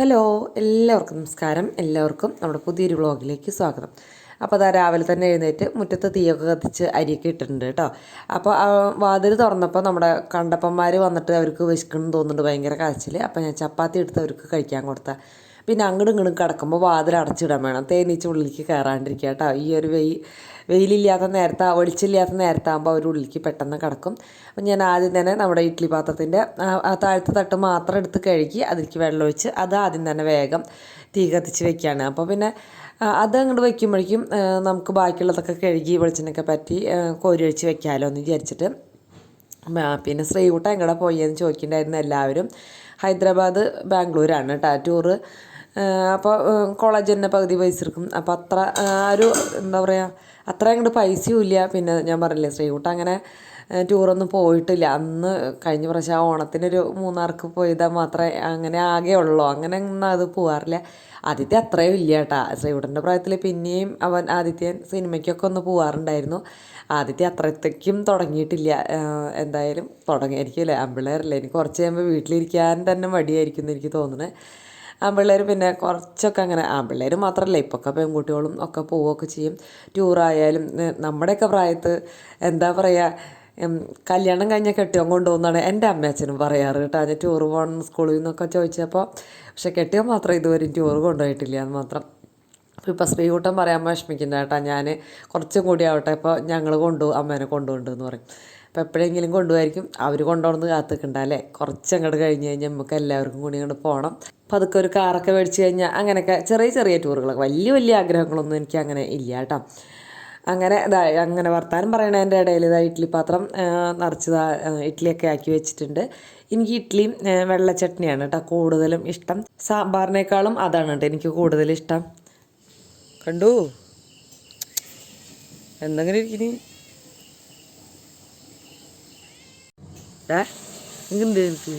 Hello, എല്ലാവർക്കും നമസ്കാരം. എല്ലാവർക്കും നമ്മുടെ പുതിയൊരു വ്ളോഗിലേക്ക് സ്വാഗതം. അപ്പോൾ അതാ രാവിലെ തന്നെ എഴുന്നേറ്റ് മുറ്റത്ത് തീയൊക്കെ കത്തിച്ച് അരിയൊക്കെ ഇട്ടിട്ടുണ്ട് കേട്ടോ. അപ്പോൾ വാതിൽ തുറന്നപ്പോൾ നമ്മുടെ കണ്ടപ്പന്മാർ വന്നിട്ട് അവർക്ക് വിശക്കണം തോന്നുന്നുണ്ട്, ഭയങ്കര കരച്ചിൽ. അപ്പോൾ ഞാൻ ചപ്പാത്തി എടുത്ത് അവർക്ക് കഴിക്കാൻ കൊടുത്ത. പിന്നെ അങ്ങോട്ടും ഇങ്ങോട്ടും കിടക്കുമ്പോൾ വാതിൽ അടച്ചിടാൻ വേണം, തേനീച്ച ഉള്ളിലേക്ക് കയറാണ്ടിരിക്കുക കേട്ടോ. ഈ ഒരു വെയിലില്ലാത്ത നേരത്തെ, വെളിച്ചില്ലാത്ത നേരത്താകുമ്പോൾ അവർ ഉള്ളിലേക്ക് പെട്ടെന്ന് കിടക്കും. അപ്പം ഞാൻ ആദ്യം തന്നെ നമ്മുടെ ഇഡ്ഡലി പാത്രത്തിൻ്റെ താഴത്തെ തട്ട് മാത്രം എടുത്ത് കഴുകി അതിലേക്ക് വെള്ളമൊഴിച്ച് അത് ആദ്യം തന്നെ വേഗം തീ കത്തിച്ച് വെക്കുകയാണ്. അപ്പോൾ പിന്നെ അത് അങ്ങോട്ട് വയ്ക്കുമ്പോഴേക്കും നമുക്ക് ബാക്കിയുള്ളതൊക്കെ കഴുകി വെളിച്ചെണ്ണയൊക്കെ പറ്റി കോരി ഒഴിച്ച് വെക്കാമല്ലോ എന്ന് വിചാരിച്ചിട്ട്. പിന്നെ ശ്രീകുട്ടൻ എങ്ങടെ പോയെന്ന് ചോദിക്കുന്നുണ്ടായിരുന്നു എല്ലാവരും. ഹൈദരാബാദ് ബാംഗ്ലൂരാണ് കേട്ടോ ടൂറ്. അപ്പോൾ കോളേജ് തന്നെ പകുതി പൈസ എടുക്കും. അപ്പോൾ അത്ര ഒരു എന്താ പറയുക, അത്ര അങ്ങോട്ട് പൈസയും ഇല്ല. പിന്നെ ഞാൻ പറഞ്ഞില്ലേ, ശ്രീകുട്ടൻ അങ്ങനെ ടൂറൊന്നും പോയിട്ടില്ല. അന്ന് കഴിഞ്ഞ പ്രാവശ്യം ഓണത്തിനൊരു മൂന്നാർക്ക് പോയതാൽ മാത്രമേ അങ്ങനെ ആകെ ഉള്ളൂ. അങ്ങനെ ഒന്നും അത് പോകാറില്ല. ആദിത്യ അത്രയും ഇല്ല കേട്ടാ. ശ്രീകുട്ടൻ്റെ പ്രായത്തിൽ പിന്നെയും ആദിത്യൻ സിനിമയ്ക്കൊക്കെ ഒന്ന് പോകാറുണ്ടായിരുന്നു. ആദിത്യ അത്രത്തേക്കും തുടങ്ങിയിട്ടില്ല. എന്തായാലും തുടങ്ങിയായിരിക്കുമല്ലേ, ആൺപിള്ളേരല്ലേ. എനിക്ക് കുറച്ച് കഴിയുമ്പോൾ വീട്ടിലിരിക്കാൻ തന്നെ മടിയായിരിക്കും എന്ന് എനിക്ക് തോന്നുന്നത്. ആൺപിള്ളേർ പിന്നെ കുറച്ചൊക്കെ അങ്ങനെ, ആൺപിള്ളേർ മാത്രമല്ല ഇപ്പൊക്കെ പെൺകുട്ടികളും ഒക്കെ പോവുകയൊക്കെ ചെയ്യും. ടൂറായാലും നമ്മുടെയൊക്കെ പ്രായത്ത് എന്താ പറയുക, കല്യാണം കഴിഞ്ഞാൽ കെട്ടിയോൻ കൊണ്ടുപോകുന്നതാണ് എൻ്റെ അമ്മയച്ഛനും പറയാറ് കേട്ടോ. ഞാൻ ടൂറ് പോകണം സ്കൂളിൽ നിന്നൊക്കെ ചോദിച്ചപ്പോൾ, പക്ഷെ കെട്ടിയോൻ മാത്രം ഇതുവരെയും ടൂറ് കൊണ്ടുപോയിട്ടില്ല എന്ന് മാത്രം. അപ്പോൾ ഇപ്പോൾ ശ്രീകുട്ടൻ പറയാൻ വിഷമിക്കുന്ന കേട്ടോ, ഞാൻ കുറച്ചും കൂടി ആവട്ടെ ഇപ്പോൾ ഞങ്ങൾ അമ്മേനെ കൊണ്ടുപോകുന്നുണ്ടെന്ന് പറയും. അപ്പോൾ എപ്പോഴെങ്കിലും കൊണ്ടുപോയിരിക്കും. അവർ കൊണ്ടുപോകണമെന്ന് കാത്തിക്കണ്ടല്ലേ, കുറച്ചങ്ങോട്ട് കഴിഞ്ഞ് കഴിഞ്ഞാൽ നമുക്ക് എല്ലാവർക്കും കൂടി അങ്ങോട്ട് പോകണം. അപ്പോൾ അതൊക്കെ ഒരു കാറൊക്കെ മേടിച്ച് കഴിഞ്ഞാൽ അങ്ങനെയൊക്കെ ചെറിയ ചെറിയ ടൂറുകളൊക്കെ, വലിയ വലിയ ആഗ്രഹങ്ങളൊന്നും എനിക്ക് അങ്ങനെ ഇല്ല കേട്ടോ. അങ്ങനെ അങ്ങനെ വർത്താനം പറയണതിൻ്റെ ഇടയിൽ ഇഡ്ഡലി പാത്രം നിറച്ചതാ ഇഡ്ഡലിയൊക്കെ ആക്കി വെച്ചിട്ടുണ്ട്. എനിക്ക് ഇഡ്ഡലിയും വെള്ള ചട്നിയാണ് കേട്ടോ കൂടുതലും ഇഷ്ടം. സാമ്പാറിനേക്കാളും അതാണ് കേട്ടോ എനിക്ക് കൂടുതൽ ഇഷ്ടം. കണ്ടു എന്തെങ്കിലും ഇരിക്കുന്നു എന്ത് എനിക്ക്.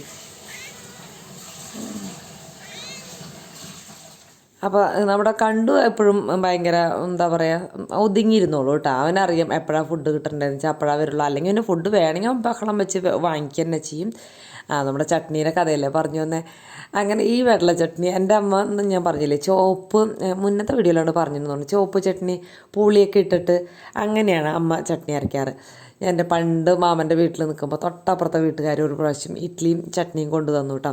അപ്പോൾ നമ്മുടെ കണ്ടു എപ്പോഴും ഭയങ്കര എന്താ പറയുക, ഒതുങ്ങിയിരുന്നോളൂ കേട്ടോ. അവനറിയാം എപ്പോഴാണ് ഫുഡ് കിട്ടേണ്ടതെന്ന് വെച്ചാൽ അപ്പോഴാണ് വരുള്ളൂ. അല്ലെങ്കിൽ അവന് ഫുഡ് വേണമെങ്കിൽ അവൻ ബഹളം വെച്ച് വാങ്ങിക്കുക തന്നെ ചെയ്യും. നമ്മുടെ ചട്നീൻ്റെ കഥയല്ലേ പറഞ്ഞു വന്നേ. അങ്ങനെ ഈ വെള്ള ചട്നി എൻ്റെ അമ്മ ഞാൻ പറഞ്ഞില്ലേ, ചുവപ്പ് മുന്നത്തെ വീഡിയോയിലാണ് പറഞ്ഞിരുന്നു, ചുവപ്പ് ചട്നി പുളിയൊക്കെ ഇട്ടിട്ട് അങ്ങനെയാണ് അമ്മ ചട്നി അരയ്ക്കാറ്. ഞാൻ എൻ്റെ പണ്ട് മാമൻ്റെ വീട്ടിൽ നിൽക്കുമ്പോൾ തൊട്ടപ്പുറത്തെ വീട്ടുകാർ ഒരു പ്രാവശ്യം ഇഡ്ഡലിയും ചട്നിയും കൊണ്ടു തന്നു കേട്ടോ.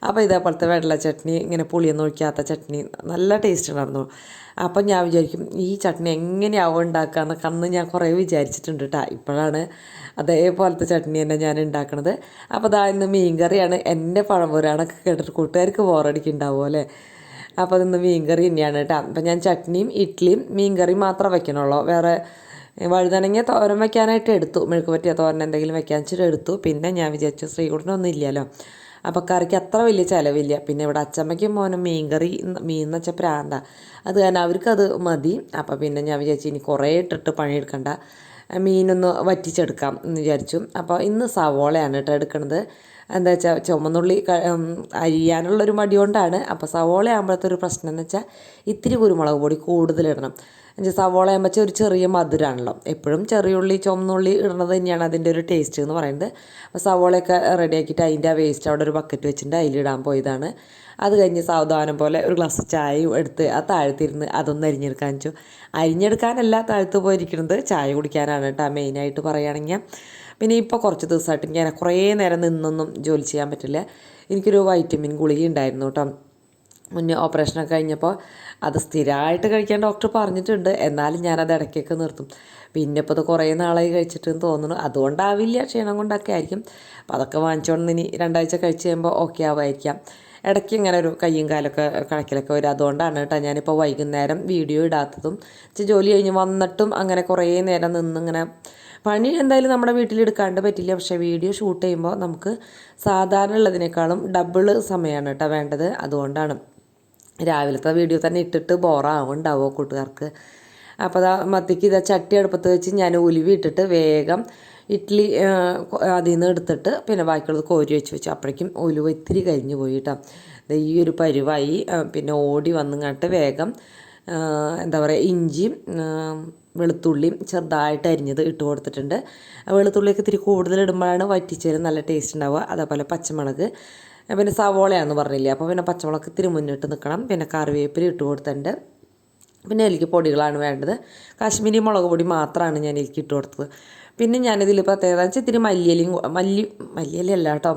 അപ്പോൾ ഇതേപോലത്തെ വെള്ള ചട്നി, ഇങ്ങനെ പുളിയൊന്നും ഒഴിക്കാത്ത ചട്നി, നല്ല ടേസ്റ്റ് ഉണ്ടായിരുന്നു. അപ്പം ഞാൻ വിചാരിക്കും ഈ ചട്നി എങ്ങനെയാവും ഉണ്ടാക്കുക എന്നൊക്കെ അന്ന് ഞാൻ കുറേ വിചാരിച്ചിട്ടുണ്ട് കേട്ടോ. ഇപ്പോഴാണ് അതേപോലത്തെ ചട്നി തന്നെ ഞാൻ ഉണ്ടാക്കണത്. അപ്പോൾ ഇന്ന് മീൻകറിയാണ്. എൻ്റെ പഴംപൊരാണൊക്കെ കേട്ടിട്ട് കൂട്ടുകാർക്ക് ബോറടിക്കുന്നുണ്ടാവും അല്ലേ. അപ്പോൾ അതിന്ന് മീൻകറി തന്നെയാണ് കേട്ടോ. അപ്പം ഞാൻ ചട്നിയും ഇഡ്ഡലിയും മീൻകറിയും മാത്രമേ വയ്ക്കണുള്ളൂ. വേറെ വഴുതനങ്ങ തോരൻ വയ്ക്കാനായിട്ട് എടുത്തു, മെഴുക്ക് പറ്റിയ തോരൻ എന്തെങ്കിലും വയ്ക്കാൻ വെച്ചിട്ട് എടുത്തു. പിന്നെ ഞാൻ വിചാരിച്ചു ശ്രീകുട്ടനൊന്നും ഇല്ലല്ലോ, അപ്പോൾ കറിക്ക് അത്ര വലിയ ചിലവില്ല. പിന്നെ ഇവിടെ അച്ചമ്മയ്ക്കും മോനും മീൻകറി, മീൻ എന്ന് വെച്ചാൽ പ്രാന്ത, അത് കാരണം അവർക്കത് മതി. അപ്പോൾ പിന്നെ ഞാൻ വിചാരിച്ചു ഇനി കുറേ ഇട്ടിട്ട് പണിയെടുക്കണ്ട, മീനൊന്ന് വറ്റിച്ചെടുക്കാം എന്ന് വിചാരിച്ചു. അപ്പോൾ ഇന്ന് സവോളയാണ് കേട്ടോ എടുക്കണത്. എന്താ വെച്ചാൽ ചുമന്നുള്ളി അരിയാനുള്ളൊരു മടി കൊണ്ടാണ്. അപ്പോൾ സവോള ആകുമ്പോഴത്തെ ഒരു പ്രശ്നം എന്ന് വെച്ചാൽ ഇത്തിരി കുരുമുളക് പൊടി കൂടുതലിടണം. സവോള ആകുമ്പോൾ ഒരു ചെറിയ മധുരമാണല്ലോ. എപ്പോഴും ചെറിയ ഉള്ളി ചുമന്നുള്ളി ഇടുന്നത് തന്നെയാണ് അതിൻ്റെ ഒരു ടേസ്റ്റ് എന്ന് പറയുന്നത്. അപ്പോൾ സവോളയൊക്കെ റെഡിയാക്കിയിട്ട് അതിൻ്റെ ആ വേസ്റ്റ് അവിടെ ഒരു ബക്കറ്റ് വെച്ചിട്ട് അതിലിടാൻ പോയതാണ്. അത് കഴിഞ്ഞ് സാവധാനം പോലെ ഒരു ഗ്ലാസ് ചായയും എടുത്ത് ആ താഴത്തിരുന്ന് അതൊന്ന് അരിഞ്ഞെടുക്കാൻ വെച്ചു. അരിഞ്ഞെടുക്കാനല്ല താഴത്ത് പോയിരിക്കുന്നത്, ചായ കുടിക്കാനാണ് കേട്ടോ മെയിനായിട്ട് പറയുകയാണെങ്കിൽ. പിന്നെ ഇപ്പോൾ കുറച്ച് ദിവസമായിട്ട് ഞാൻ കുറേ നേരം നിന്നൊന്നും ജോലി ചെയ്യാൻ പറ്റില്ല. എനിക്കൊരു വൈറ്റമിൻ ഗുളിക ഉണ്ടായിരുന്നു കേട്ടോ മുന്നേ ഓപ്പറേഷനൊക്കെ കഴിഞ്ഞപ്പോൾ. അത് സ്ഥിരമായിട്ട് കഴിക്കാൻ ഡോക്ടർ പറഞ്ഞിട്ടുണ്ട്, എന്നാലും ഞാനത് ഇടയ്ക്കൊക്കെ നിർത്തും. പിന്നെ ഇപ്പോൾ അത് കുറേ നാളായി കഴിച്ചിട്ടെന്ന് തോന്നുന്നു, അതുകൊണ്ടാവില്ല, ക്ഷീണം കൊണ്ടൊക്കെ ആയിരിക്കും. അപ്പോൾ അതൊക്കെ വാങ്ങിച്ചുകൊണ്ട് ഇനി 2 ആഴ്ച കഴിച്ച് കഴിയുമ്പോൾ ഓക്കെ ആവുമായിരിക്കാം. ഇടയ്ക്ക് ഇങ്ങനെ ഒരു കയ്യും കാലൊക്കെ കഴക്കലൊക്കെ വരും. അതുകൊണ്ടാണ് കേട്ടോ ഞാനിപ്പോൾ വൈകുന്നേരം വീഡിയോ ഇടാത്തതും. ജോലി കഴിഞ്ഞ് വന്നിട്ടും അങ്ങനെ കുറേ നേരം നിന്നിങ്ങനെ പണി എന്തായാലും നമ്മുടെ വീട്ടിലെടുക്കാണ്ട് പറ്റില്ല. പക്ഷേ വീഡിയോ ഷൂട്ട് ചെയ്യുമ്പോൾ നമുക്ക് സാധാരണ ഉള്ളതിനേക്കാളും ഡബിൾ സമയമാണ് കേട്ടോ വേണ്ടത്. അതുകൊണ്ടാണ് രാവിലത്തെ വീഡിയോ തന്നെ ഇട്ടിട്ട് ബോറാവുണ്ടാവോ കൂട്ടുകാർക്ക്. അപ്പോൾ മത്തിക്ക് ചട്ടി അടുപ്പത്ത് വെച്ച് ഞാൻ ഉലുവി ഇട്ടിട്ട് വേഗം ഇഡ്ഡലി അതിൽ നിന്ന് എടുത്തിട്ട് പിന്നെ ബാക്കിയുള്ളത് കോരി വെച്ചു. അപ്പോഴേക്കും ഉലുവ ഇത്തിരി കരിഞ്ഞു പോയി കേട്ടോ. ഈ ഒരു പരുവായി. പിന്നെ ഓടി വന്നിങ്ങോട്ട് വേഗം എന്താ പറയുക, ഇഞ്ചിയും വെളുത്തുള്ളിയും ചെറുതായിട്ട് അരിഞ്ഞത് ഇട്ട് കൊടുത്തിട്ടുണ്ട്. വെളുത്തുള്ളിയൊക്കെ ഇത്തിരി കൂടുതൽ ഇടുമ്പോഴാണ് വറ്റിച്ചേരും നല്ല ടേസ്റ്റ് ഉണ്ടാവുക. അതേപോലെ പച്ചമുളക് പിന്നെ സവോളയാണെന്ന് പറഞ്ഞില്ലേ, അപ്പോൾ പിന്നെ പച്ചമുളക് ഇത്തിരി മുന്നിട്ട് നിൽക്കണം. പിന്നെ കറിവേപ്പില ഇട്ട് കൊടുത്തിട്ടുണ്ട്. പിന്നെ ഇതിലേക്ക് പൊടികളാണ് വേണ്ടത്. കാശ്മീരി മുളക് പൊടി മാത്രമാണ് ഞാൻ ഇതിലേക്ക് ഇട്ട് കൊടുത്തത്. പിന്നെ ഞാനിതിൽ പ്രത്യേകത വെച്ചാൽ ഇത്തിരി മല്ലിയിലല്ല കേട്ടോ,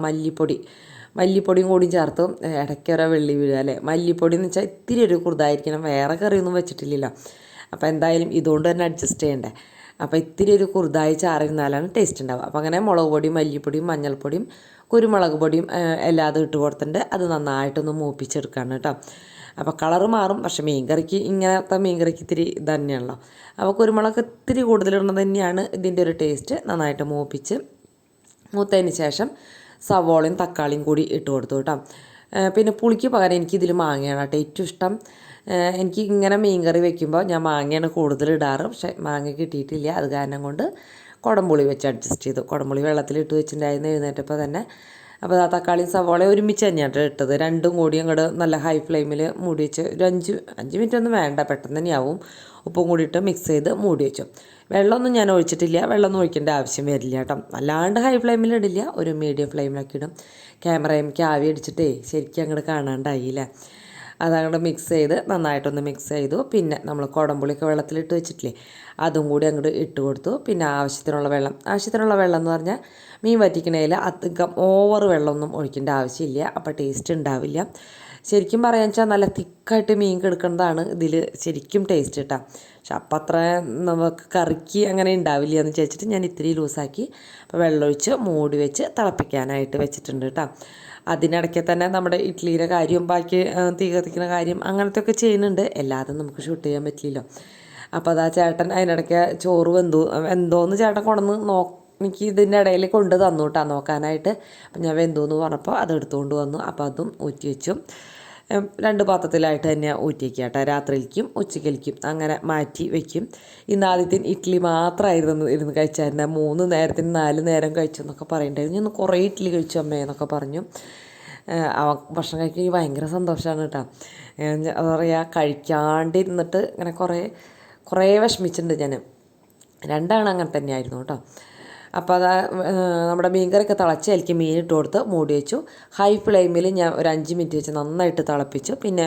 മല്ലിപ്പൊടിയും കൂടി ചേർത്ത് ഇടയ്ക്കൊരു വെള്ളി വീഴുക അല്ലേ. മല്ലിപ്പൊടി എന്ന് വെച്ചാൽ ഇത്തിരി ഒരു കുറുതായിരിക്കണം, വേറെ കറിയൊന്നും വെച്ചിട്ടില്ലല്ലോ. അപ്പോൾ എന്തായാലും ഇതുകൊണ്ട് തന്നെ അഡ്ജസ്റ്റ് ചെയ്യണ്ടേ. അപ്പോൾ ഇത്തിരി ഒരു കുറുതായി ചാറിരുന്നാലാണ് ടേസ്റ്റ് ഉണ്ടാവുക. അപ്പോൾ അങ്ങനെ മുളക് പൊടിയും മല്ലിപ്പൊടിയും മഞ്ഞൾപ്പൊടിയും കുരുമുളക് പൊടിയും എല്ലാതും ഇട്ട് കൊടുത്തിട്ടുണ്ട്. അത് നന്നായിട്ടൊന്ന് മൂപ്പിച്ചെടുക്കുകയാണ് കേട്ടോ. അപ്പോൾ കളറ് മാറും, പക്ഷേ മീൻകറിക്ക് ഇങ്ങനത്തെ മീൻകറിക്ക് ഇത്തിരി തന്നെയാണല്ലോ. അപ്പോൾ കുരുമുളക് ഇത്തിരി കൂടുതലിടുന്നത് തന്നെയാണ് ഇതിൻ്റെ ഒരു ടേസ്റ്റ്. നന്നായിട്ട് മൂത്തതിന് ശേഷം സവോളയും തക്കാളിയും കൂടി ഇട്ട് കൊടുത്തു കേട്ടോ. പിന്നെ പുളിക്ക് പകരം എനിക്കിതിൽ മാങ്ങയാണ് കേട്ടോ ഏറ്റവും ഇഷ്ടം. എനിക്ക് ഇങ്ങനെ മീൻകറി വെക്കുമ്പോൾ ഞാൻ മാങ്ങയാണ് കൂടുതൽ ഇടാറ്. പക്ഷേ മാങ്ങ കിട്ടിയിട്ടില്ല, അത് കാരണം കൊണ്ട് കുടംപുളി വെച്ച് അഡ്ജസ്റ്റ് ചെയ്തു. കുടംപുളി വെള്ളത്തിലിട്ട് വെച്ചിട്ടുണ്ടായിരുന്നു എഴുന്നേറ്റപ്പോൾ തന്നെ. അപ്പോൾ ആ തക്കാളിയും സവോളയും ഒരുമിച്ച് തന്നെയാണ് ഇട്ടത്. രണ്ടും കൂടി അങ്ങോട്ട് നല്ല ഹൈ ഫ്ലെയിമിൽ മൂടി വെച്ച് ഒരു 5 മിനിറ്റ് ഒന്നും വേണ്ട, പെട്ടെന്ന് തന്നെയാവും. ഉപ്പും കൂടി ഇട്ട് മിക്സ് ചെയ്ത് മൂടി വെച്ചു. വെള്ളമൊന്നും ഞാൻ ഒഴിച്ചിട്ടില്ല, വെള്ളമൊന്നും ഒഴിക്കേണ്ട ആവശ്യം വരില്ല കേട്ടോ. അല്ലാണ്ട് ഹൈ ഫ്ലെയിമിൽ ഇടില്ല, ഒരു മീഡിയം ഫ്ലെയിമിലൊക്കെ ഇടും. ക്യാമറയ്ക്ക് ആവി അടിച്ചിട്ടേ ശരിക്കും അങ്ങോട്ട് കാണാണ്ടായില്ലേ. അതങ്ങോട്ട് നന്നായിട്ടൊന്ന് മിക്സ് ചെയ്തു. പിന്നെ നമ്മൾ കുടംപുളിയൊക്കെ വെള്ളത്തിലിട്ട് വെച്ചിട്ടില്ലേ, അതും കൂടി അങ്ങോട്ട് ഇട്ട് കൊടുത്തു. പിന്നെ ആവശ്യത്തിനുള്ള വെള്ളം എന്ന് പറഞ്ഞാൽ മീൻ വറ്റിക്കണേൽ അധികം ഓവർ വെള്ളമൊന്നും ഒഴിക്കേണ്ട ആവശ്യമില്ല, അപ്പോൾ ടേസ്റ്റ് ഉണ്ടാവില്ല. ശരിക്കും പറയാന്ന് വെച്ചാൽ നല്ല തിക്കായിട്ട് മീൻ കിടക്കുന്നതാണ് ഇതിൽ ശരിക്കും ടേസ്റ്റ് കിട്ടുക. പക്ഷെ അപ്പം അത്ര നമുക്ക് കറിക്ക് അങ്ങനെ ഉണ്ടാവില്ല എന്ന് ചോദിച്ചിട്ട് ഞാൻ ഇത്തിരി ലൂസാക്കി അപ്പോൾ വെള്ളമൊഴിച്ച് മൂടി വെച്ച് തിളപ്പിക്കാനായിട്ട് വെച്ചിട്ടുണ്ട് കേട്ടോ. അതിനിടയ്ക്ക് തന്നെ നമ്മുടെ ഇഡ്ഡലിയുടെ കാര്യം ബാക്കി തീ കത്തിക്കുന്ന കാര്യം അങ്ങനത്തെ ഒക്കെ ചെയ്യുന്നുണ്ട്. എല്ലാതും നമുക്ക് ഷൂട്ട് ചെയ്യാൻ പറ്റില്ലല്ലോ. അപ്പോൾ അതാ ചേട്ടൻ അതിനിടയ്ക്ക് ചോറ് വെന്തോന്ന് ചേട്ടൻ കൊണ്ടുവന്ന് എനിക്ക് ഇതിൻ്റെ ഇടയിൽ കൊണ്ട് തന്നു കേട്ടോ നോക്കാനായിട്ട്. അപ്പം ഞാൻ വെന്തോന്ന് പറഞ്ഞപ്പോൾ അത് എടുത്തുകൊണ്ട് വന്നു. അപ്പോൾ അതും ഊറ്റി വെച്ചു. 2 പാത്രത്തിലായിട്ട് തന്നെ ഊറ്റി വയ്ക്കുക കേട്ടോ. രാത്രിയിലേക്കും ഉച്ചക്കലിക്കും അങ്ങനെ മാറ്റി വയ്ക്കും. ഇന്ന് ആദ്യത്തിന് ഇഡ്ഡലി മാത്രമായിരുന്നു ഇരുന്ന് കഴിച്ചായിരുന്നു. 3 നേരത്തിന് 4 നേരം കഴിച്ചു എന്നൊക്കെ പറയണ്ടായിരുന്നു. ഞാൻ കുറേ ഇഡ്ഡലി കഴിച്ചു അമ്മേ എന്നൊക്കെ പറഞ്ഞു. ഭക്ഷണം കഴിക്കാൻ ഭയങ്കര സന്തോഷമാണ് കേട്ടോ. എന്താ പറയുക, കഴിക്കാണ്ടിരുന്നിട്ട് ഇങ്ങനെ കുറേ വിഷമിച്ചിട്ടുണ്ട് ഞാൻ. 2 അങ്ങനെ തന്നെയായിരുന്നു കേട്ടോ. അപ്പോൾ അതാ നമ്മുടെ മീൻകറിയൊക്കെ തിളച്ച് അതിലേക്ക് മീൻ ഇട്ട് കൊടുത്ത് മൂടി വെച്ചു. ഹൈ ഫ്ലെയിമിൽ ഞാൻ ഒരു 5 മിനിറ്റ് വെച്ച് നന്നായിട്ട് തിളപ്പിച്ചു. പിന്നെ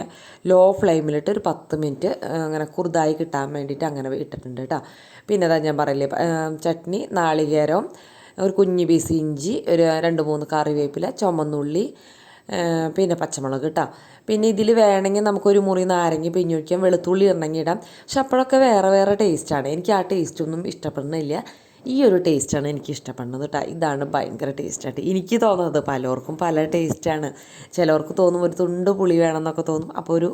ലോ ഫ്ലെയിമിലിട്ട് ഒരു 10 മിനിറ്റ് അങ്ങനെ കുറുതായി കിട്ടാൻ വേണ്ടിയിട്ട് അങ്ങനെ ഇട്ടിട്ടുണ്ട് കേട്ടോ. പിന്നെ അതാ ഞാൻ പറയില്ലേ, ചട്നി, നാളികേരം, ഒരു കുഞ്ഞ് പീസ് ഇഞ്ചി, ഒരു 2-3 കറിവേപ്പില, ചുമന്നുള്ളി, പിന്നെ പച്ചമുളക് കേട്ടോ. പിന്നെ ഇതിൽ വേണമെങ്കിൽ നമുക്കൊരു മുറി നാരങ്ങ പിഴിഞ്ഞൊഴിക്കാം, വെളുത്തുള്ളി ഇടണമെങ്കിൽ ഇടാം. പക്ഷെ അപ്പോഴൊക്കെ വേറെ ടേസ്റ്റാണ്. എനിക്ക് ആ ടേസ്റ്റൊന്നും ഇഷ്ടപ്പെടുന്നില്ല. ഈ ഒരു ടേസ്റ്റാണ് എനിക്ക് ഇഷ്ടപ്പെടുന്നത് കേട്ടോ. ഇതാണ് ഭയങ്കര ടേസ്റ്റായിട്ട് എനിക്ക് തോന്നുന്നത്. പലർക്കും പല ടേസ്റ്റാണ്. ചിലവർക്ക് തോന്നും ഒരു തുണ്ട് പുളി വേണമെന്നൊക്കെ തോന്നും. അപ്പോൾ ഒരു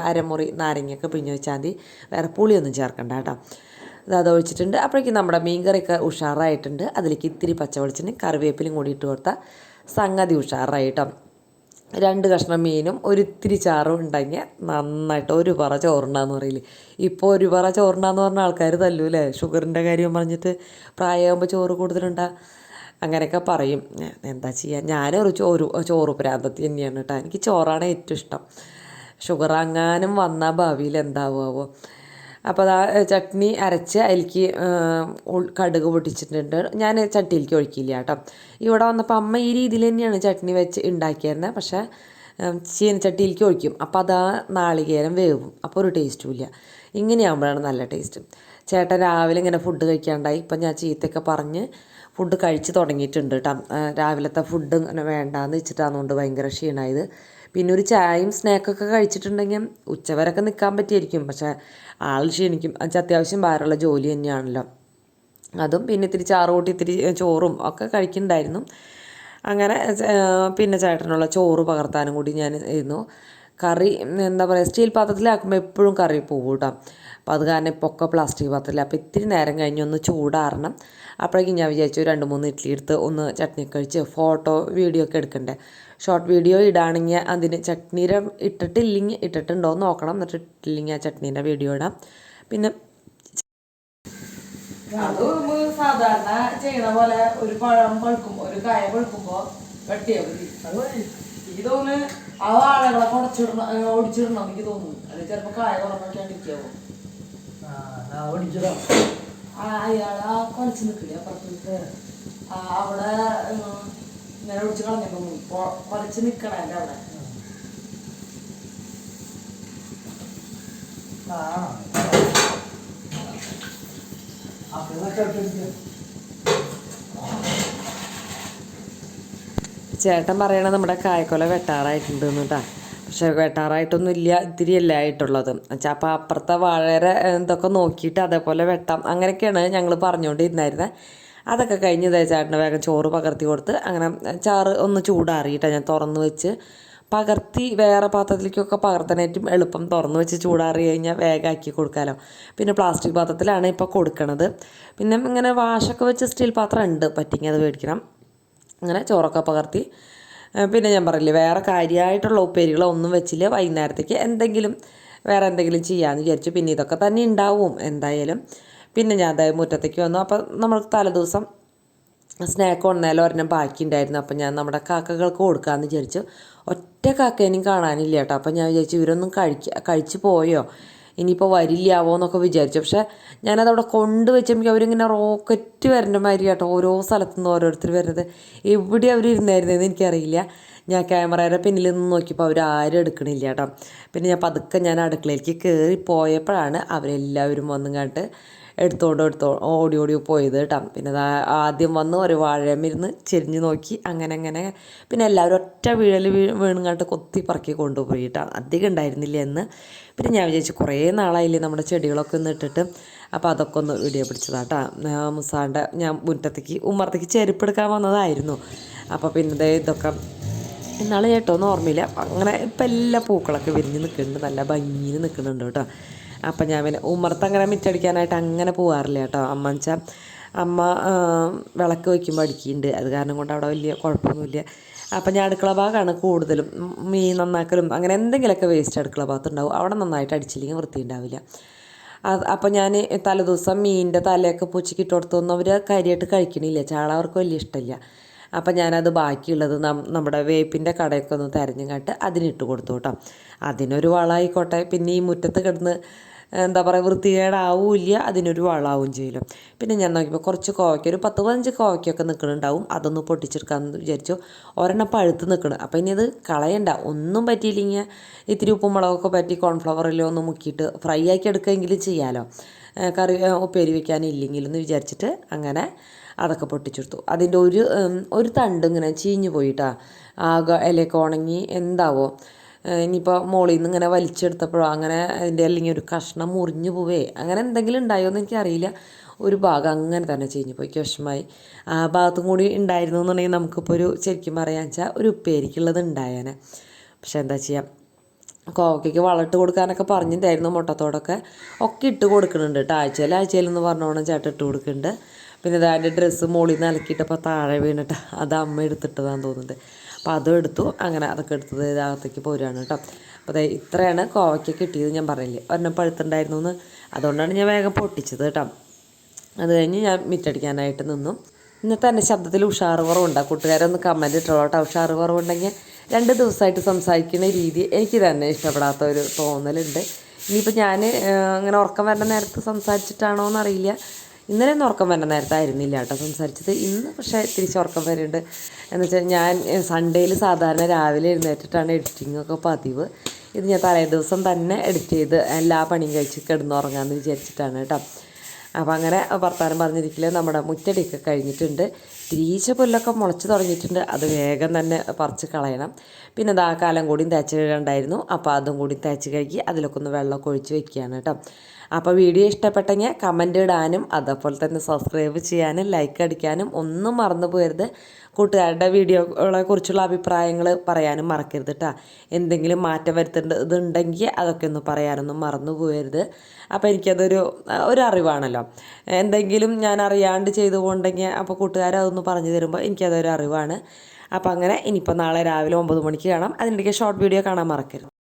അരമുറി നാരങ്ങയൊക്കെ പിഴിഞ്ഞ് വെച്ചാൽ മതി, വേറെ പുളിയൊന്നും ചേർക്കണ്ട കേട്ടോ. അത് ഒഴിച്ചിട്ടുണ്ട്. അപ്പോഴേക്കും നമ്മുടെ മീൻകറിയൊക്കെ ഉഷാറായിട്ടുണ്ട്. അതിലേക്ക് ഇത്തിരി പച്ചവെളിച്ചെണ്ണയും കറിവേപ്പിലും കൂടി ഇട്ട് കൊടുത്താൽ സംഗതി ഉഷാറായി കേട്ടോ. 2 കഷ്ണം മീനും ഒരിത്തിരി ചാറും ഉണ്ടെങ്കിൽ നന്നായിട്ട് ഒരു പറ ചോറുണ്ടാന്ന് പറയില്ലേ. ഇപ്പോൾ ഒരു പറ ചോറുണ്ടാന്ന് പറഞ്ഞ ആൾക്കാർ തല്ലൂല്ലേ, ഷുഗറിൻ്റെ കാര്യം പറഞ്ഞിട്ട്. പ്രായമാകുമ്പോൾ ചോറ് കൂടുതലുണ്ടാ അങ്ങനെയൊക്കെ പറയും. എന്താ ചെയ്യുക, ഞാനൊരു ചോറ് പ്രാന്തത്തി തന്നെയാണ് കേട്ടോ. എനിക്ക് ചോറാണ് ഏറ്റവും ഇഷ്ടം. ഷുഗർ അങ്ങാനും വന്നാൽ ഭാവിയിൽ എന്താവുമോ. അപ്പോൾ അതാ ചട്നി അരച്ച് അതിലേക്ക് കടുക് പൊട്ടിച്ചിട്ടുണ്ട്. ഞാൻ ചട്ടിയിലേക്ക് ഒഴിക്കില്ല കേട്ടോ. ഇവിടെ വന്നപ്പോൾ അമ്മ ഈ രീതിയിൽ തന്നെയാണ് ചട്നി വെച്ച് ഉണ്ടാക്കിയിരുന്നത്. പക്ഷേ ചീനച്ചട്ടിയിലേക്ക് ഒഴിക്കും. അപ്പോൾ അതാ നാളികേരം വേവും, അപ്പോൾ ഒരു ടേസ്റ്റും ഇല്ല. ഇങ്ങനെയാകുമ്പോഴാണ് നല്ല ടേസ്റ്റ്. ചേട്ടൻ രാവിലെ ഇങ്ങനെ ഫുഡ് കഴിക്കാണ്ടായി. ഇപ്പം ഞാൻ ചീത്തയൊക്കെ പറഞ്ഞ് ഫുഡ് കഴിച്ച് തുടങ്ങിയിട്ടുണ്ട് കേട്ടോ. രാവിലത്തെ ഫുഡ് ഇങ്ങനെ വേണ്ടാന്ന് വെച്ചിട്ടാണെന്നുകൊണ്ട് ഭയങ്കര ക്ഷീണമായത്. പിന്നെ ഒരു ചായയും സ്നാക്കൊക്കെ കഴിച്ചിട്ടുണ്ടെങ്കിൽ ഉച്ചവരൊക്കെ നിൽക്കാൻ പറ്റിയായിരിക്കും. പക്ഷേ ആൾ ക്ഷീണിക്കും. അത്യാവശ്യം ഭാരമുള്ള ജോലി തന്നെയാണല്ലോ. അതും പിന്നെ ഇത്തിരി ചാറ് കൂട്ടി ഇത്തിരി ചോറും ഒക്കെ കഴിക്കുന്നുണ്ടായിരുന്നു. അങ്ങനെ പിന്നെ ചേട്ടനുള്ള ചോറ് പകർത്താനും കൂടി ഞാൻ ഇരുന്നു. കറി എന്താ പറയുക, സ്റ്റീൽ പാത്രത്തിലാക്കുമ്പോൾ എപ്പോഴും കറി പോകും കേട്ടോ. അപ്പോൾ അത് കാരണം ഇപ്പോൾ ഒക്കെ പ്ലാസ്റ്റിക് പാത്രത്തിൽ. അപ്പോൾ ഇത്തിരി നേരം കഴിഞ്ഞ് ഒന്ന് ചൂടാറണം. അപ്പോഴേക്കും ഞാൻ വിചാരിച്ചു 2-3 ഇഡ്ഡലി എടുത്ത് ഒന്ന് ചട്നി കഴിച്ച് വീഡിയോ ഒക്കെ എടുക്കണ്ടേ. ഷോർട്ട് വീഡിയോ ഇടുകയാണെങ്കിൽ അതിന് ചട്നീരെ ഇട്ടിട്ടുണ്ടോ എന്ന് നോക്കണം. എന്നിട്ട് ഇട്ടില്ലെങ്കിൽ ആ ചട്നീൻ്റെ വീഡിയോ ഇടാം. പിന്നെ അത് സാധാരണ ചെയ്യണ പോലെ ഒരു പഴം പഴുക്കുമ്പോൾ ഒരു കായ പഴുക്കുമ്പോൾ വെട്ടിയാൽ മതി. അത് എനിക്ക് തോന്നുന്നു ആ വാഴകളൊക്കെ ഓടിച്ചിടണം എനിക്ക് തോന്നുന്നു. അത് ചിലപ്പോൾ കായ കുറഞ്ഞൊക്കെയാണ്ടിരിക്കാവോ. അയാൾ ആ കളിച്ച് നിൽക്കില്ലേ അപ്പുറത്ത് അവിടെ ഇങ്ങനെ ഒഴിച്ച് കളഞ്ഞപ്പോൾ ഇപ്പോൾ കുറച്ച് നിൽക്കണം എൻ്റെ അവിടെ. ചേട്ടൻ പറയണത് നമ്മുടെ കായ്ക്കൊല വെട്ടാറായിട്ടുണ്ട് കേട്ടോ. പക്ഷെ വെട്ടാറായിട്ടൊന്നും ഇല്ല, ഇത്തിരി അല്ല ആയിട്ടുള്ളത് വെച്ചാൽ. അപ്പോൾ അപ്പുറത്തെ വാഴയുടെ എന്തൊക്കെ നോക്കിയിട്ട് അതേപോലെ വെട്ടാം, അങ്ങനെയൊക്കെയാണ് ഞങ്ങൾ പറഞ്ഞുകൊണ്ടിരുന്നായിരുന്നത്. അതൊക്കെ കഴിഞ്ഞ് ചേട്ടന് വേഗം ചോറ് പകർത്തി കൊടുത്ത് അങ്ങനെ ചാറ് ഒന്ന് ചൂടാറിയിട്ടാണ് ഞാൻ തുറന്ന് വെച്ച് പകർത്തി വേറെ പാത്രത്തിലേക്കൊക്കെ പകർത്താനായിട്ടും എളുപ്പം തുറന്ന് വെച്ച് ചൂടാറി കഴിഞ്ഞാൽ വേഗമാക്കി കൊടുക്കാമല്ലോ. പിന്നെ പ്ലാസ്റ്റിക് പാത്രത്തിലാണ് ഇപ്പോൾ കൊടുക്കണത്. പിന്നെ ഇങ്ങനെ വാഷൊക്കെ വെച്ച് സ്റ്റീൽ പാത്രം ഉണ്ട്, പറ്റിങ്ങി അത് മേടിക്കണം. അങ്ങനെ ചോറൊക്കെ പകർത്തി പിന്നെ ഞാൻ പറയില്ലേ വേറെ കാര്യമായിട്ടുള്ള ഉപ്പേരികളോ ഒന്നും വെച്ചില്ല. വൈകുന്നേരത്തേക്ക് എന്തെങ്കിലും വേറെ എന്തെങ്കിലും ചെയ്യാമെന്ന് വിചാരിച്ചു. പിന്നെ ഇതൊക്കെ തന്നെ ഉണ്ടാവും എന്തായാലും. പിന്നെ ഞാൻ അതായത് മുറ്റത്തേക്ക് വന്നു. അപ്പോൾ നമ്മൾ തലേദിവസം സ്നാക്ക് കൊണ്ടുവന്നാലും ഒരെണ്ണം ബാക്കി ഉണ്ടായിരുന്നു. അപ്പം ഞാൻ നമ്മുടെ കാക്കകൾക്ക് കൊടുക്കാമെന്ന് വിചാരിച്ചു. ഒറ്റ കാക്കേനെയും കാണാനില്ല കേട്ടോ. അപ്പം ഞാൻ വിചാരിച്ചു ഇവരൊന്നും കഴിച്ച് പോയോ, ഇനിയിപ്പോൾ വരില്ലാവോ എന്നൊക്കെ വിചാരിച്ചു. പക്ഷേ ഞാനതവിടെ കൊണ്ടുവച്ചെങ്കിൽ അവരിങ്ങനെ റോക്കറ്റ് വരേണ്ട മാതിരി കേട്ടോ ഓരോ സ്ഥലത്തു നിന്ന് ഓരോരുത്തർ വരുന്നത്. എവിടെ അവർ ഇരുന്നായിരുന്നതെന്ന് എനിക്കറിയില്ല. ഞാൻ ക്യാമറയുടെ പിന്നിൽ നിന്ന് നോക്കിയപ്പോൾ അവരാരും എടുക്കണില്ല കേട്ടോ. പിന്നെ ഞാൻ പതുക്കെ ഞാൻ അടുക്കളയിലേക്ക് കയറി പോയപ്പോഴാണ് അവരെല്ലാവരും വന്നും കണ്ടിട്ട് എടുത്തോണ്ട് ഓടി പോയത് കേട്ടോ. പിന്നെ ആദ്യം വന്ന് ഒരു വാഴമിരുന്ന് ചെരിഞ്ഞ് നോക്കി അങ്ങനെ പിന്നെ എല്ലാവരും ഒറ്റ വീണുങ്ങാട്ട് കൊത്തി പറക്കി കൊണ്ടുപോയി കേട്ടോ. അധികം ഉണ്ടായിരുന്നില്ല എന്ന്. പിന്നെ ഞാൻ വിചാരിച്ചു കുറേ നാളായില്ലേ നമ്മുടെ ചെടികളൊക്കെ ഒന്ന് ഇട്ടിട്ട്, അപ്പോൾ അതൊക്കെ ഒന്ന് വീഡിയോ പിടിച്ചതാട്ടോ. മുസാൻ്റെ ഞാൻ മുറ്റത്തേക്ക് ഉമ്മറത്തേക്ക് ചെരുപ്പെടുക്കാൻ വന്നതായിരുന്നു. അപ്പോൾ പിന്നെ ഇതൊക്കെ ഇന്നാൾ ചേട്ടോന്നും ഓർമ്മയില്ല. അങ്ങനെ ഇപ്പം എല്ലാ പൂക്കളൊക്കെ വിരിഞ്ഞ് നിൽക്കുന്നുണ്ട്, നല്ല ഭംഗിയിൽ നിൽക്കുന്നുണ്ട് കേട്ടോ. അപ്പം ഞാൻ പിന്നെ ഉമ്മറത്ത് അങ്ങനെ മിറ്റടിക്കാനായിട്ട് അങ്ങനെ പോകാറില്ല കേട്ടോ. അമ്മ വെച്ചാൽ അമ്മ വിളക്ക് വയ്ക്കുമ്പോൾ അടിക്കുന്നുണ്ട്, അത് കാരണം കൊണ്ട് അവിടെ വലിയ കുഴപ്പമൊന്നുമില്ല. അപ്പം ഞാൻ അടുക്കള ഭാഗമാണ് കൂടുതലും മീൻ നന്നാക്കലും അങ്ങനെ എന്തെങ്കിലുമൊക്കെ വേസ്റ്റ് അടുക്കള ഭാഗത്തുണ്ടാവും. അവിടെ നന്നായിട്ട് അടിച്ചില്ലെങ്കിൽ വൃത്തി ഉണ്ടാവില്ല. അപ്പം ഞാൻ തലേദിവസം മീനിൻ്റെ തലയൊക്കെ പൂച്ചയ്ക്ക് ഇട്ട് കൊടുത്തൊന്നും അവർ കാര്യമായിട്ട് കഴിക്കണില്ല, ചാള അവർക്ക് വലിയ ഇഷ്ടമില്ല. അപ്പം ഞാനത് ബാക്കിയുള്ളത് നമ്മുടെ വേപ്പിൻ്റെ കടയൊക്കെ ഒന്ന് തിരഞ്ഞു കണ്ട് അതിനിട്ട് കൊടുത്തു കേട്ടോ. അതിനൊരു വളമായിക്കോട്ടെ. പിന്നെ ഈ മുറ്റത്ത് കിടന്ന് എന്താ പറയുക വൃത്തികേടാവില്ല, അതിനൊരു വളമാവും ചെയ്യലും. പിന്നെ ഞാൻ നോക്കിയപ്പോൾ കുറച്ച് കോവയ്ക്ക, ഒരു 10-15 കോവയ്ക്കൊക്കെ നിൽക്കുന്നുണ്ടാവും. അതൊന്ന് പൊട്ടിച്ചെടുക്കാമെന്ന് വിചാരിച്ചു. ഒരെണ്ണം പഴുത്ത് നിൽക്കണം. അപ്പോൾ ഇനി അത് കളയണ്ട, ഒന്നും പറ്റിയില്ലെങ്കിൽ ഇത്തിരി ഉപ്പും മുളകൊക്കെ പറ്റി കോൺഫ്ലവറിലോ ഒന്ന് മുക്കിയിട്ട് ഫ്രൈ ആക്കി എടുക്കുകയെങ്കിലും ചെയ്യാമല്ലോ, കറി ഉപ്പേരി വയ്ക്കാനില്ലെങ്കിലെന്ന് വിചാരിച്ചിട്ട് അങ്ങനെ അതൊക്കെ പൊട്ടിച്ചെടുത്തു. അതിൻ്റെ ഒരു തണ്ട് ഇങ്ങനെ ചീഞ്ഞു പോയിട്ടാ, ആകെ ഇലയൊക്കെ ഉണങ്ങി എന്താവോ. ഇനിയിപ്പോൾ മോളിൽ നിന്ന് ഇങ്ങനെ വലിച്ചെടുത്തപ്പോഴോ അങ്ങനെ അതിൻ്റെ അല്ലെങ്കിൽ ഒരു കഷ്ണം മുറിഞ്ഞു പോവേ അങ്ങനെ എന്തെങ്കിലും ഉണ്ടായോ എന്ന് എനിക്കറിയില്ല. ഒരു ഭാഗം അങ്ങനെ തന്നെ ചീഞ്ഞു പോയി, വിഷമമായി. ആ ഭാഗത്തും കൂടി ഉണ്ടായിരുന്നു എന്നുണ്ടെങ്കിൽ നമുക്കിപ്പോൾ ഒരു ശരിക്കും പറയാന്ന് വെച്ചാൽ ഒരു ഉപ്പേരിക്കുള്ളത് ഉണ്ടായേനെ. പക്ഷെ എന്താ ചെയ്യുക, കോവയ്ക്ക് വളമിട്ട് കൊടുക്കാനൊക്കെ പറഞ്ഞിട്ടുണ്ടായിരുന്നു. മുട്ടത്തോടൊക്കെ ഒക്കെ ഇട്ട് കൊടുക്കുന്നുണ്ട് കേട്ടോ. ആഴ്ചയിലെന്ന് പറഞ്ഞോണം ചേട്ടൻ ഇട്ട് കൊടുക്കുന്നുണ്ട്. പിന്നെ അതിൻ്റെ ഡ്രസ്സ് മുകളിൽ നിന്ന് അലക്കിയിട്ടപ്പോൾ താഴെ വീണിട്ട് അത് അമ്മ എടുത്തിട്ടതാന്ന് തോന്നുന്നുണ്ട്. അപ്പോൾ അതും എടുത്തു. അങ്ങനെ അതൊക്കെ എടുത്തത് ഇതിനകത്തേക്ക് പോരുകയാണ് കേട്ടോ. അപ്പോൾ അതെ ഇത്രയാണ് കോവയ്ക്ക് കിട്ടിയത്. ഞാൻ പറയില്ലേ ഒരെണ്ണം പഴുത്തുണ്ടായിരുന്നു എന്ന്, അതുകൊണ്ടാണ് ഞാൻ വേഗം പൊട്ടിച്ചത് കേട്ടോ. അത് കഴിഞ്ഞ് ഞാൻ മിറ്റടിക്കാനായിട്ട് നിന്നു. ഇന്നത്തെ എൻ്റെ ശബ്ദത്തിൽ ഉഷാറ് കുറവുണ്ടാകും. കൂട്ടുകാരൊന്ന് കമൻറ്റ് ഇട്ടോളൂ കേട്ടോ. ഉഷാറ് കുറവുണ്ടെങ്കിൽ 2 ദിവസമായിട്ട് സംസാരിക്കുന്ന രീതി എനിക്ക് തന്നെ ഇഷ്ടപ്പെടാത്ത ഒരു തോന്നലുണ്ട്. ഇനിയിപ്പോൾ ഞാൻ അങ്ങനെ ഉറക്കം വരേണ്ട നേരത്ത് സംസാരിച്ചിട്ടാണോ എന്നറിയില്ല. ഇന്നലെ ഒന്നും ഉറക്കം വരേണ്ട നേരത്തായിരുന്നില്ല കേട്ടോ സംസാരിച്ചത്. ഇന്ന് പക്ഷേ തിരിച്ച് ഉറക്കം വരുന്നുണ്ട്. എന്ന് വെച്ചാൽ ഞാൻ സൺഡേയിൽ സാധാരണ രാവിലെ എഴുന്നേറ്റിട്ടാണ് എഡിറ്റിങ്ങൊക്കെ പതിവ്. ഇത് ഞാൻ തലേ ദിവസം തന്നെ എഡിറ്റ് ചെയ്ത് എല്ലാ പണിയും കഴിച്ച് കിടന്നുറങ്ങാമെന്ന് വിചാരിച്ചിട്ടാണ് കേട്ടോ. അപ്പോൾ അങ്ങനെ വർത്താനം പറഞ്ഞിരിക്കില്ല. നമ്മുടെ മുറ്റടിയൊക്കെ കഴിഞ്ഞിട്ടുണ്ട്. തിരീച്ച പുല്ലൊക്കെ മുളച്ച് തുടങ്ങിയിട്ടുണ്ട്. അത് വേഗം തന്നെ പറിച്ച് കളയണം. പിന്നെ ആ കാലം കൂടിയും തേച്ച് കഴുകണ്ടായിരുന്നു. അപ്പോൾ അതും കൂടി തേച്ച് കഴുകി അതിലൊക്കെ ഒന്ന് വെള്ളമൊക്കെ ഒഴിച്ച് വെക്കുകയാണ് കേട്ടോ. അപ്പോൾ വീഡിയോ ഇഷ്ടപ്പെട്ടെങ്കിൽ കമൻ്റ് ഇടാനും അതേപോലെ തന്നെ സബ്സ്ക്രൈബ് ചെയ്യാനും ലൈക്ക് അടിക്കാനും ഒന്നും മറന്നു പോകരുത്. കൂട്ടുകാരുടെ വീഡിയോകളെ കുറിച്ചുള്ള അഭിപ്രായങ്ങൾ പറയാനും മറക്കരുത് കേട്ടോ. എന്തെങ്കിലും മാറ്റം വരുത്തേണ്ടതുണ്ടെങ്കിൽ അതൊക്കെ ഒന്ന് പറയാനൊന്നും മറന്നു പോകരുത്. അപ്പോൾ എനിക്കതൊരു അറിവാണല്ലോ. എന്തെങ്കിലും ഞാൻ അറിയാണ്ട് ചെയ്തുകൊണ്ടെങ്കിൽ അപ്പോൾ കൂട്ടുകാരതൊന്ന് പറഞ്ഞു തരുമ്പോൾ എനിക്കതൊരു അറിവാണ്. അപ്പോൾ അങ്ങനെ ഇനിയിപ്പോൾ നാളെ രാവിലെ 9 മണിക്ക് കാണാം. അതിനിടയ്ക്ക് ഷോർട്ട് വീഡിയോ കാണാൻ മറക്കരുത്.